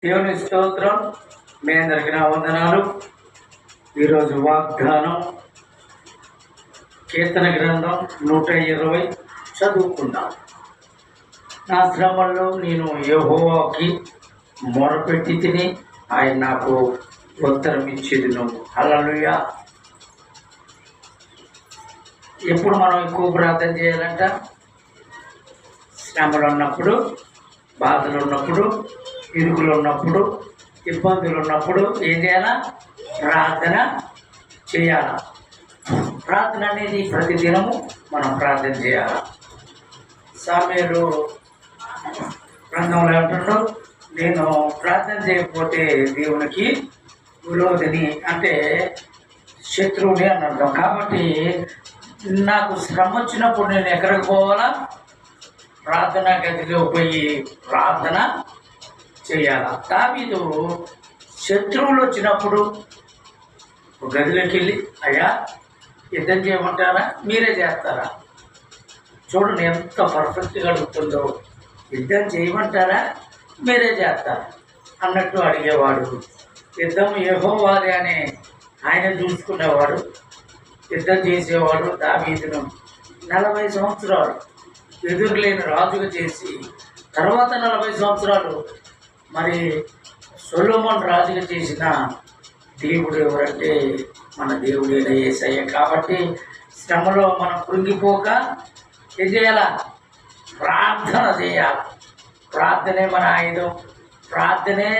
దేవుని స్తోత్రం. మీ అందరికీ నా వందనాలు. ఈరోజు వాగ్దానం కీర్తన గ్రంథం 120 చదువుకుందాం. నా శ్రమల్లో నేను యెహోవాకి మొరపెట్టి తిని ఆయన నాకు ఉత్తరం ఇచ్చేదిను. హల్లెలూయా. ఎప్పుడు మనం ఎక్కువ ప్రార్థన చేయాలంట? శ్రమలు ఉన్నప్పుడు, బాధలు ఉన్నప్పుడు, ఇరుకులు ఉన్నప్పుడు, ఇబ్బందులు ఉన్నప్పుడు ఏం చేయాలా? ప్రార్థన చేయాలా. ప్రార్థన అనేది ప్రతిదినము మనం ప్రార్థన చేయాలి. సామెలు గ్రంథంలో అంటున్నాడు, నేను ప్రార్థన చేయకపోతే దేవునికి విరోధిని, అంటే శత్రువుని అని అర్థం. కాబట్టి నాకు శ్రమ వచ్చినప్పుడు నేను ఎక్కడికి పోవాలా? ప్రార్థన గదిలో పోయి ప్రార్థన చేయాల. దావీదు శత్రువులు వచ్చినప్పుడు గదిలోకి వెళ్ళి, అయ్యా యుద్ధం చేయమంటారా, మీరే చేస్తారా? చూడండి ఎంత పర్ఫెక్ట్గా అడుగుతుందో. యుద్ధం చేయమంటారా, మీరే చేస్తారా అన్నట్టు అడిగేవాడు. యుద్ధం యెహోవాదే అని ఆయన చూసుకునేవాడు, యుద్ధం చేసేవాడు. దావీదును 40 సంవత్సరాలు ఎదురులేని రాజుగా చేసి, తర్వాత 40 సంవత్సరాలు మరి సొలొమోను రాజుగా చేసిన దేవుడు ఎవరంటే మన దేవుడైన యేసయ్య. కాబట్టి శ్రమలో మనం కృంగిపోక ఏం చేయాలా? ప్రార్థన చేయాలి. ప్రార్థనే మన ఆయుధం, ప్రార్థనే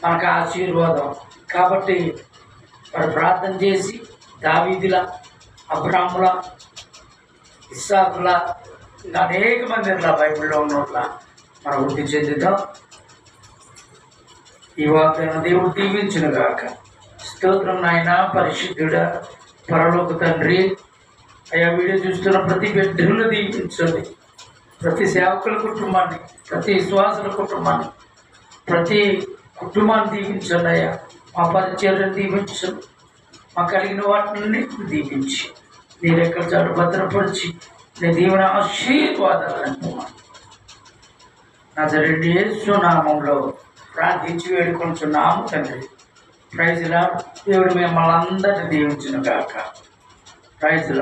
మనకు ఆశీర్వాదం. కాబట్టి మరి ప్రార్థన చేసి దావీదుల, అబ్రాముల, ఇస్సాకుల, ఇంకా అనేక మంది బైబిల్లో ఉన్నట్ల మనం వృద్ధి చెందుతాం. ఈ వాగ్దానం దేవుడు దీవించును గాక. స్తోత్రం నాయన. పరిశుద్ధుడా, పరలోక తండ్రి, అయ్యా వీడియో చూస్తున్న ప్రతి బిడ్డను దీవించండి. ప్రతి సేవకుల కుటుంబాన్ని, ప్రతి విశ్వాసుల కుటుంబాన్ని, ప్రతి కుటుంబాన్ని దీవించండి. అయ్యా మా పరిచర్యను దీవించండి. మా కలిగిన వాటిని దీవించి నీ రెక్కల చాటు భద్రపరిచి నీ దీవెన ఆశీర్వాదాలను నజరేయుడైన యేసు నామములో ప్రార్థించి వేడుకొంచున్నాము తండ్రి. Praise Lord. దేవుడు మిమ్మల్ని అందరినీ దీవించును గాక. Praise lord.